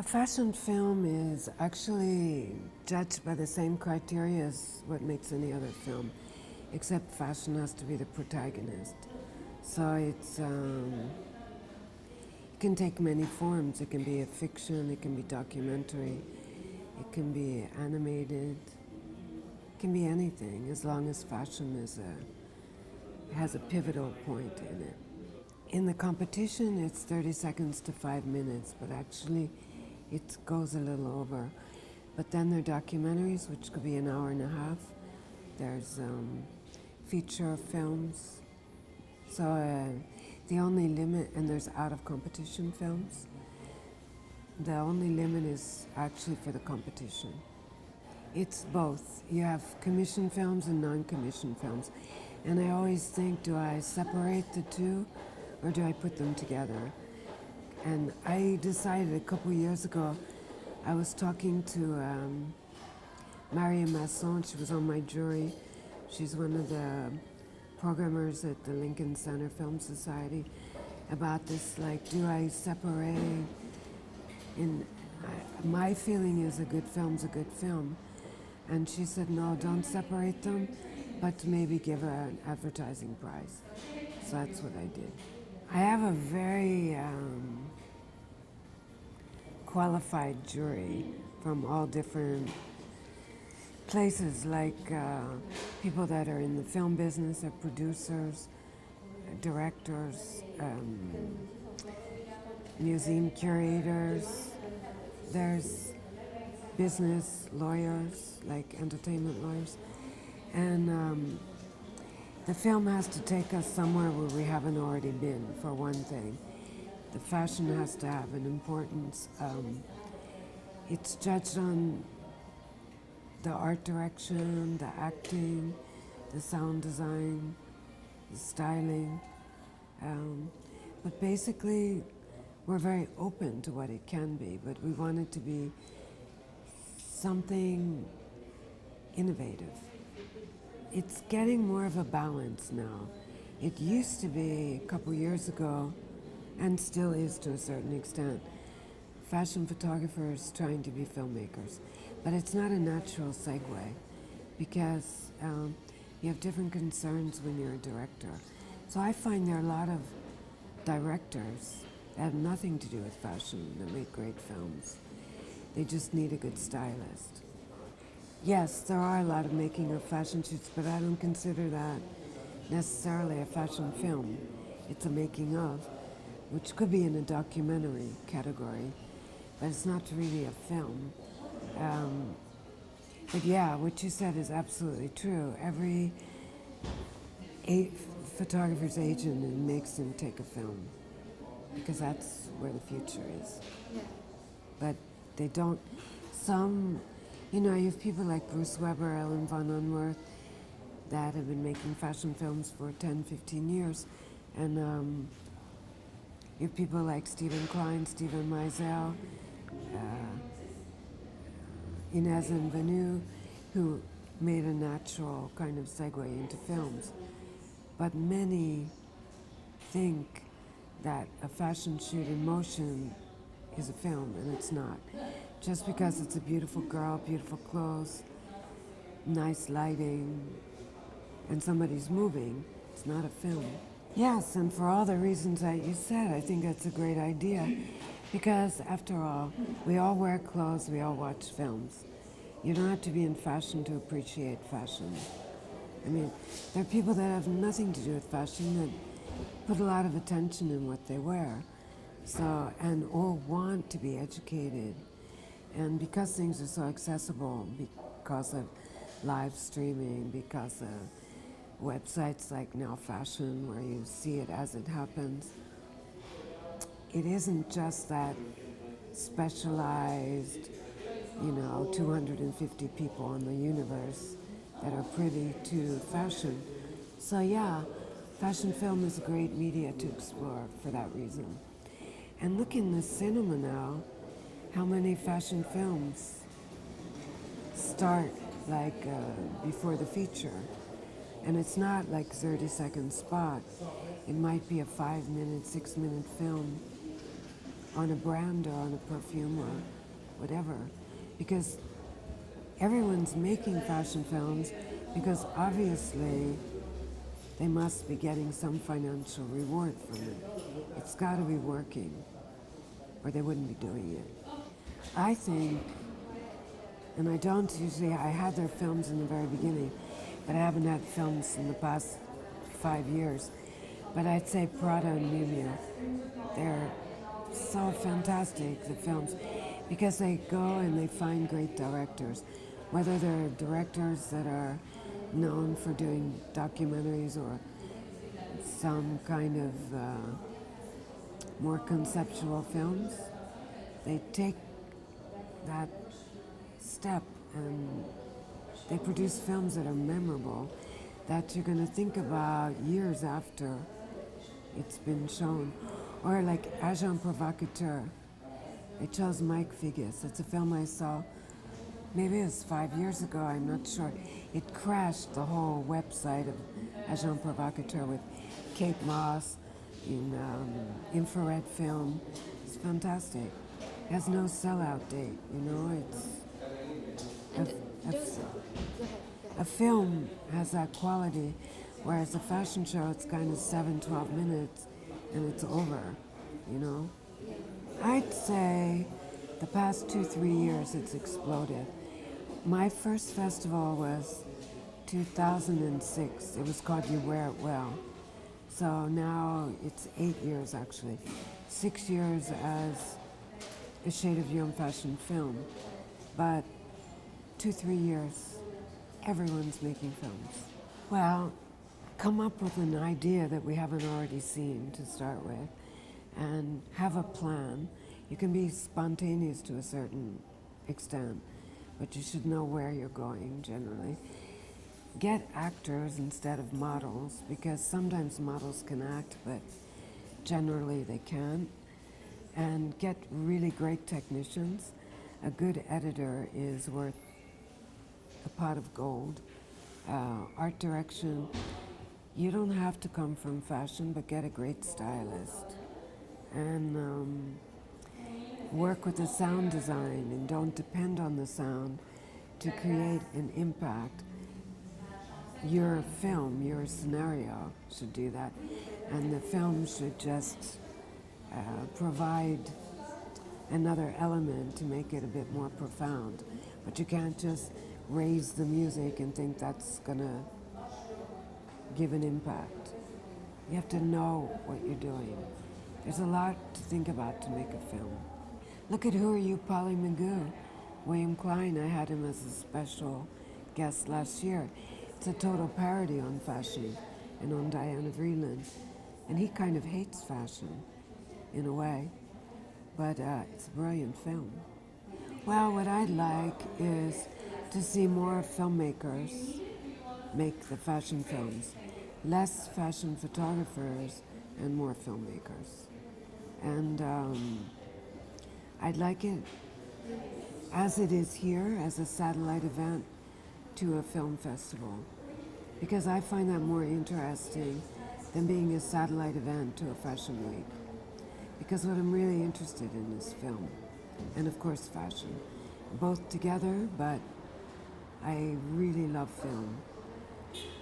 A fashion film is actually judged by the same criteria as what makes any other film, except fashion has to be the protagonist. So it can take many forms. It can be a fiction, it can be documentary, it can be animated, it can be anything as long as fashion has a pivotal point in it. In the competition, it's 30 seconds to 5 minutes, but actually it goes a little over. But then there are documentaries, which could be an hour and a half. There's feature films. So the only limit, and there's out-of-competition films. The only limit is actually for the competition. It's both. You have commissioned films and non-commissioned films. And I always think, do I separate the two or do I put them together? And I decided a couple years ago, I was talking to Marie Masson. She was on my jury. She's one of the programmers at the Lincoln Center Film Society, about this, like, do I separate? My feeling is a good film's a good film. And she said, no, don't separate them, but maybe give her an advertising prize. So that's what I did. I have a very qualified jury from all different places, like people that are in the film business, or producers, directors, museum curators. There's business lawyers, like entertainment lawyers. And the film has to take us somewhere where we haven't already been, for one thing. The fashion has to have an importance. It's judged on the art direction, the acting, the sound design, the styling. But basically, we're very open to what it can be, but we want it to be something innovative. It's getting more of a balance now. It used to be a couple years ago, and still is to a certain extent, fashion photographers trying to be filmmakers. But it's not a natural segue, because you have different concerns when you're a director. So I find there are a lot of directors that have nothing to do with fashion that make great films. They just need a good stylist. Yes, there are a lot of making of fashion shoots, but I don't consider that necessarily a fashion film. It's a making of, which could be in a documentary category, but it's not really a film. But yeah, what you said is absolutely true. Every photographer's agent makes them take a film, because that's where the future is. Yeah. But they don't, you have people like Bruce Weber, Ellen von Unworth, that have been making fashion films for 10, 15 years. And you have people like Stephen Klein, Stephen Meisel, Inez and Vanu, who made a natural kind of segue into films. But many think that a fashion shoot in motion is a film, and it's not. Just because it's a beautiful girl, beautiful clothes, nice lighting, and somebody's moving, it's not a film. Yes, and for all the reasons that you said, I think that's a great idea. Because after all, we all wear clothes, we all watch films. You don't have to be in fashion to appreciate fashion. I mean, there are people that have nothing to do with fashion that put a lot of attention in what they wear. So, and all want to be educated. And because things are so accessible, because of live streaming, because of websites like Now Fashion, where you see it as it happens, it isn't just that specialized, 250 people in the universe that are privy to fashion. So yeah, fashion film is a great media to explore for that reason. And look in the cinema now, how many fashion films start before the feature. And it's not like 30-second spot. It might be a 5-minute, 6-minute film on a brand or on a perfume or whatever. Because everyone's making fashion films because obviously they must be getting some financial reward from it. It's got to be working or they wouldn't be doing it. I think, and I don't usually, I had their films in the very beginning, but I haven't had films in the past 5 years. But I'd say Prada and Miu Miu, they're so fantastic, the films, because they go and they find great directors, whether they're directors that are known for doing documentaries or some kind of more conceptual films. They take that step and they produce films that are memorable, that you're going to think about years after it's been shown. Or like Agent Provocateur. They chose Mike Figgis. It's a film I saw, maybe it was 5 years ago, I'm not sure. It crashed the whole website of Agent Provocateur with Kate Moss in infrared film. It's fantastic. It has no sellout date, you know, a film has that quality, whereas a fashion show, it's kind of 7-12 minutes and it's over, you know. I'd say the past 2-3 years it's exploded. My first festival was 2006. It was called You Wear It Well. So now it's 8 years actually. 6 years as a Shade of You in fashion film. But 2-3 years, everyone's making films. Well, come up with an idea that we haven't already seen to start with and have a plan. You can be spontaneous to a certain extent, but you should know where you're going generally. Get actors instead of models, because sometimes models can act, but generally they can't. And get really great technicians. A good editor is worth a pot of gold. Art direction, you don't have to come from fashion, but get a great stylist. And work with the sound design and don't depend on the sound to create an impact. Your film, your scenario should do that. And the film should just provide another element to make it a bit more profound. But you can't just raise the music and think that's gonna give an impact. You have to know what you're doing. There's a lot to think about to make a film. Look at Who Are You, Polly Magoo. William Klein, I had him as a special guest last year. It's a total parody on fashion and on Diane Pernet. And he kind of hates fashion in a way, but it's a brilliant film. Well, what I'd like is to see more filmmakers make the fashion films, less fashion photographers and more filmmakers. And I'd like it as it is here, as a satellite event to a film festival, because I find that more interesting than being a satellite event to a fashion week. Because what I'm really interested in is film, and of course fashion, both together, but I really love film,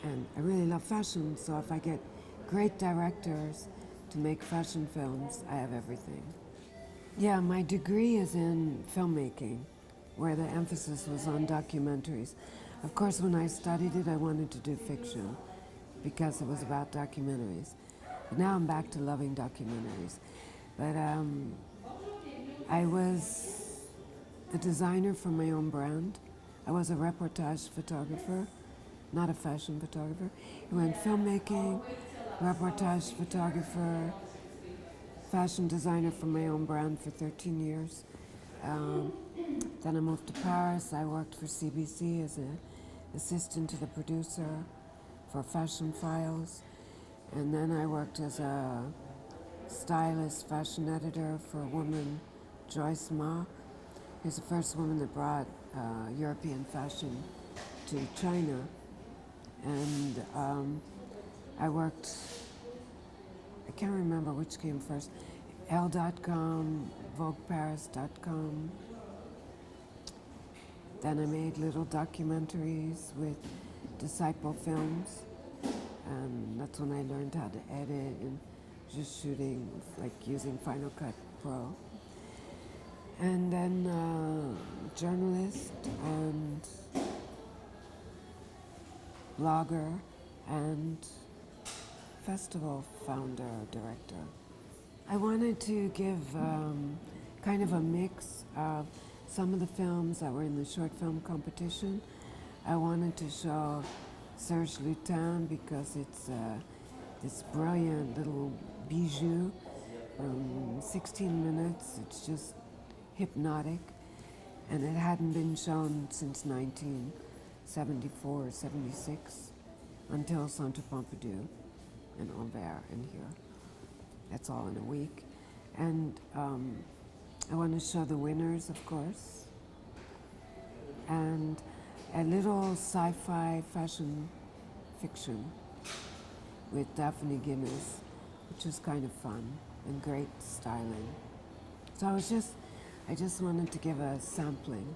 and I really love fashion, so if I get great directors to make fashion films, I have everything. Yeah, my degree is in filmmaking, where the emphasis was on documentaries. Of course, when I studied it, I wanted to do fiction, because it was about documentaries. But now I'm back to loving documentaries. But I was a designer for my own brand. I was a reportage photographer, not a fashion photographer. I went filmmaking, reportage photographer, fashion designer for my own brand for 13 years. Then I moved to Paris. I worked for CBC as an assistant to the producer for Fashion Files. And then I worked as a stylist, fashion editor for a woman, Joyce Ma, who's the first woman that brought European fashion to China. And I worked, I can't remember which came first, Elle.com, VogueParis.com. Then I made little documentaries with Disciple Films, and that's when I learned how to edit and just shooting, like using Final Cut Pro. And then journalist and blogger and festival founder, director. I wanted to give kind of a mix of some of the films that were in the short film competition. I wanted to show Serge Lutin because it's this brilliant little bijou. 16 minutes, it's just hypnotic, and it hadn't been shown since 1974 or 76 until Centre Pompidou and Anvers and here. That's all in a week. And I want to show the winners, of course, and a little sci-fi fashion fiction with Daphne Guinness, which was kind of fun and great styling. So I just wanted to give a sampling.